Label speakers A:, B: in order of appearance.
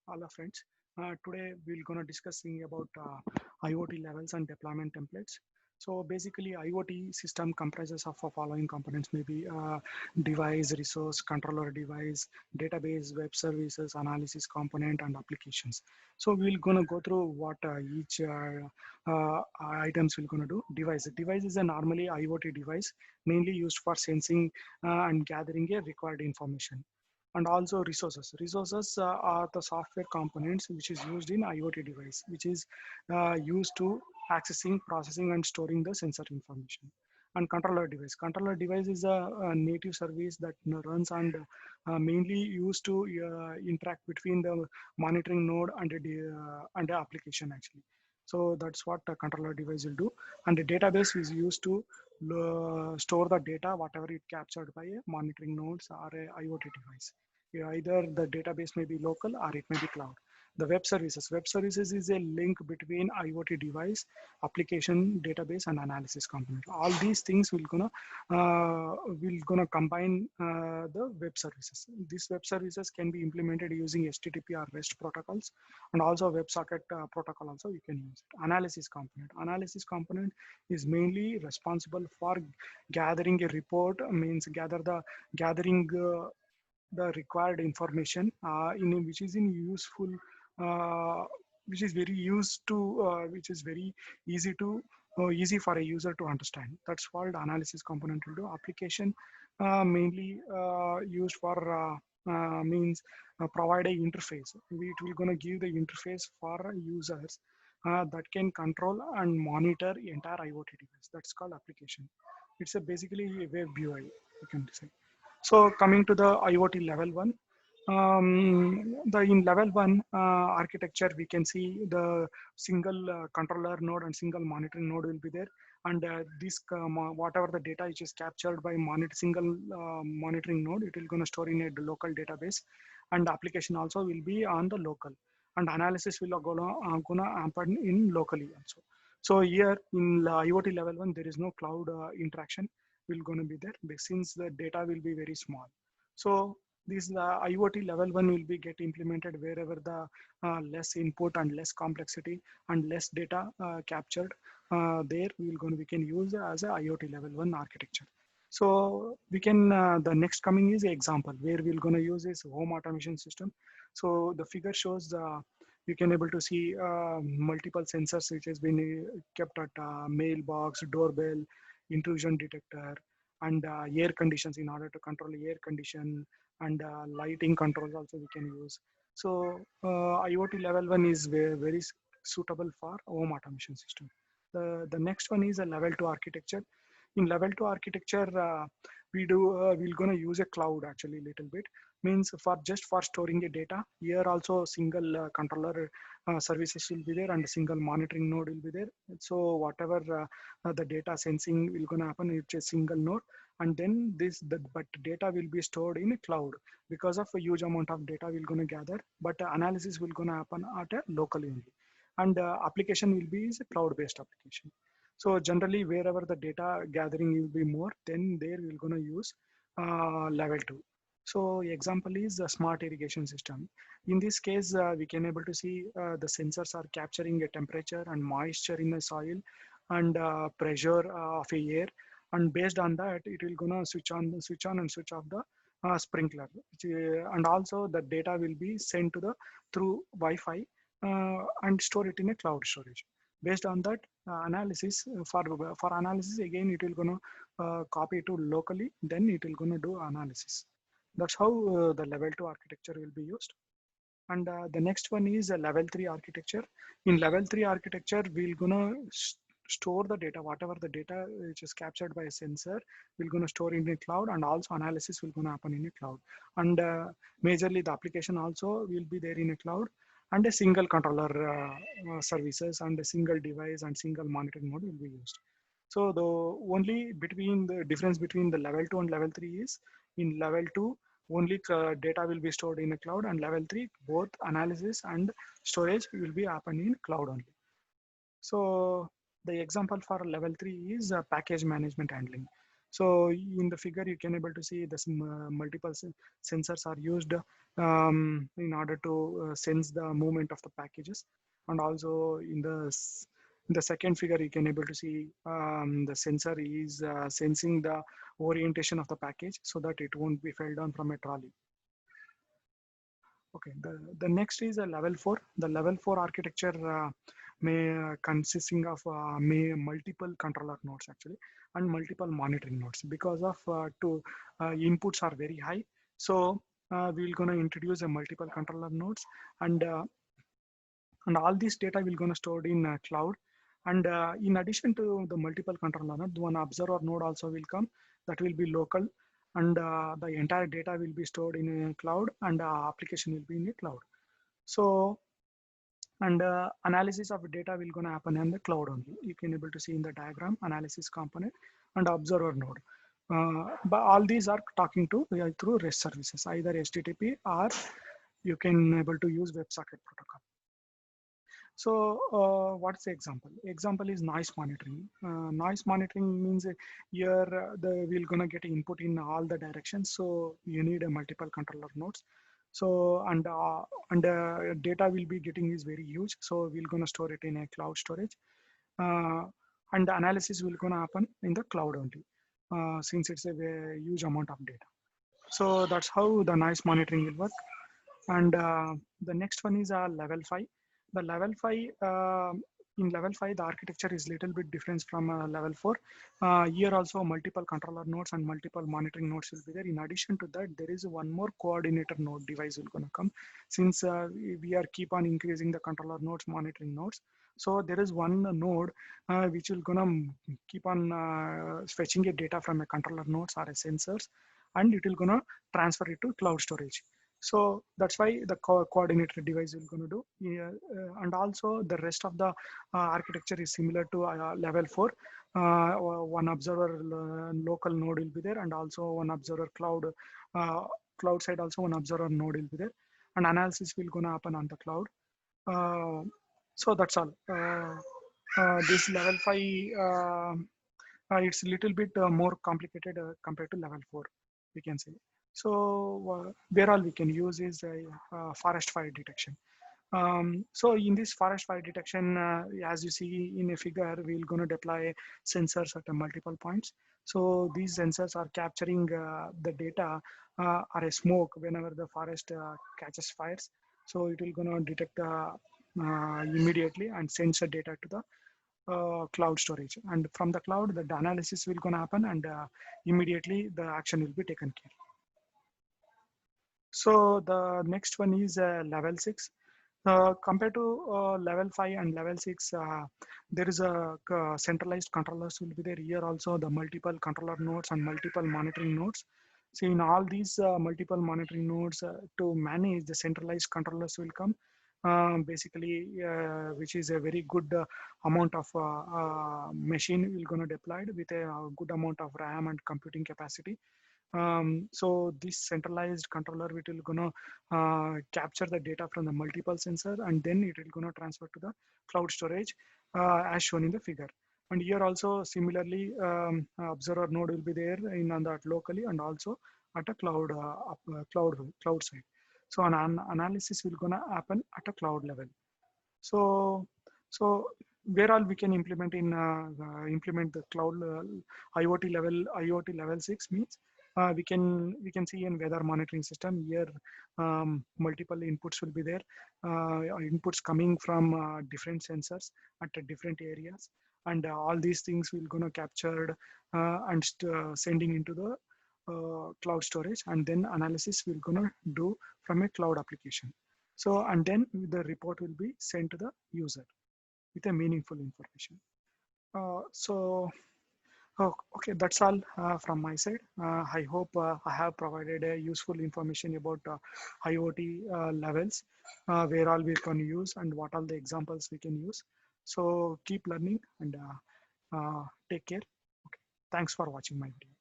A: Hello friends. Today we're gonna discussing about IoT levels and deployment templates. So basically, IoT system comprises of the following components: maybe device, resource, controller device, database, web services, analysis component, and applications. So we're gonna go through what each items we're gonna do. Device. Device is a normally IoT device, mainly used for sensing and gathering a required information. And also resources are the software components which is used in IoT device, which is used to accessing, processing, and storing the sensor information. And controller device is a native service that runs and mainly used to interact between the monitoring node and the application actually. So that's what a controller device will do. And the database is used to store the data whatever it captured by a monitoring nodes or a IoT device. Yeah, either the database may be local or it may be cloud. The web services is a link between IoT device, application, database, and analysis component. All these things will gonna combine the web services. These web services can be implemented using HTTP or REST protocols, and also WebSocket protocol. Also, you can use it. Analysis component. Analysis component is mainly responsible for gathering a report. Means gathering the required information in which is in useful uh, which is very used to which is very easy to easy for a user to understand. That's called analysis component will do. Application mainly used for means provide a interface. It will gonna give the interface for users that can control and monitor entire IoT device. That's called application. It's a basically a web UI, you can say. So coming to the IoT level one, the in level one architecture, we can see the single controller node and single monitoring node will be there, and this whatever the data which is captured by single monitoring node, it will gonna store in a local database, and application also will be on the local, and analysis will gonna happen in locally also. So here in IoT level one, there is no cloud interaction will going to be there since the data will be very small. So this IoT level one will be get implemented wherever the less input and less complexity and less data captured. There we can use as a IoT level one architecture. So we can the next coming is example where we're going to use this home automation system. So the figure shows you can able to see multiple sensors which has been kept at mailbox, doorbell, intrusion detector, and air conditions in order to control air condition, and lighting controls also we can use. So IoT level one is very suitable for home automation system. The next one is a level two architecture. In level two architecture, we're gonna use a cloud actually little bit. Means for just for storing the data. Here also single controller services will be there and a single monitoring node will be there. So whatever the data sensing will gonna happen, it's a single node, and then but data will be stored in a cloud because of a huge amount of data will gonna gather, but analysis will gonna happen at a locally only, and application will be is a cloud based application. So generally wherever the data gathering will be more, then there we're gonna use level two. So example is a smart irrigation system. In this case, we can able to see the sensors are capturing a temperature and moisture in the soil, and pressure of a air, and based on that it will gonna switch on and switch off the sprinkler, and also the data will be sent to the through Wi-Fi and store it in a cloud storage. Based on that analysis, for analysis again it will gonna copy to locally, then it will gonna do analysis. That's how the level 2 architecture will be used. And the next one is a level 3 architecture. In level 3 architecture, we're gonna store the data, whatever the data which is captured by a sensor, we're gonna store in a cloud, and also analysis will gonna happen in a cloud. And majorly the application also will be there in a cloud, and a single controller services and a single device and single monitoring mode will be used. So the only between the difference between the level 2 and level 3 is in level 2 only data will be stored in a cloud, and level 3 both analysis and storage will be happen in cloud only. So the example for level 3 is package management handling. So in the figure, you can able to see the multiple sensors are used in order to sense the movement of the packages. And also in the second figure, you can able to see the sensor is sensing the orientation of the package so that it won't be fell down from a trolley. Okay, the next is a level 4. The level 4 architecture may consisting of may multiple controller nodes actually and multiple monitoring nodes because of inputs are very high. So we're going to introduce a multiple controller nodes, and all this data will going to stored in cloud. And in addition to the multiple controller node, one observer node also will come that will be local, and the entire data will be stored in a cloud, and application will be in a cloud. So and analysis of data will going to happen in the cloud only. You can able to see in the diagram analysis component and observer node. But all these are talking to through REST services, either HTTP or you can able to use WebSocket protocol. So what's the example? Example is noise monitoring. Noise monitoring means here we're gonna get input in all the directions. So you need a multiple controller nodes. So and data will be getting is very huge. So we're gonna store it in a cloud storage, and the analysis will gonna happen in the cloud only, since it's a very huge amount of data. So that's how the noise monitoring will work. And the next one is level 5. The level 5, in level 5, the architecture is little bit different from level 4. Here also multiple controller nodes and multiple monitoring nodes will be there. In addition to that, there is one more coordinator node device will gonna come, since we are keep on increasing the controller nodes, monitoring nodes. So there is one node which will gonna keep on fetching a data from a controller nodes or a sensors, and it will gonna transfer it to cloud storage. So that's why the coordinator device is going to do. Yeah, and also the rest of the architecture is similar to level 4. One observer local node will be there, and also one observer cloud side also one observer node will be there, and analysis will gonna happen on the cloud. So that's all. This level 5, it's a little bit more complicated compared to level 4, we can say. So where all we can use is forest fire detection. So in this forest fire detection, as you see in a figure, we're going to deploy sensors at multiple points. So these sensors are capturing the data or a smoke whenever the forest catches fires. So it will going to detect immediately and sends the data to the cloud storage. And from the cloud, the analysis will going to happen, and immediately the action will be taken care. So the next one is level 6. Compared to level 5 and level 6, there is a centralized controllers will be there. Here also the multiple controller nodes and multiple monitoring nodes. So in all these multiple monitoring nodes, to manage the centralized controllers will come. Basically, which is a very good amount of machine will gonna deployed with a good amount of RAM and computing capacity. So this centralized controller, it will gonna capture the data from the multiple sensor, and then it will gonna transfer to the cloud storage as shown in the figure. And here also similarly, observer node will be there in on that locally, and also at a cloud side. So an analysis will gonna happen at a cloud level. So where all we can implement implement the cloud IoT level 6 means we can see in weather monitoring system here, multiple inputs will be there, inputs coming from different sensors at different areas, and all these things will gonna captured and sending into the cloud storage, and then analysis will gonna do from a cloud application. So and then the report will be sent to the user with a meaningful information. So okay, that's all from my side. I hope I have provided a useful information about IoT levels, where all we can use and what all the examples we can use. So keep learning and take care. Okay, thanks for watching my video.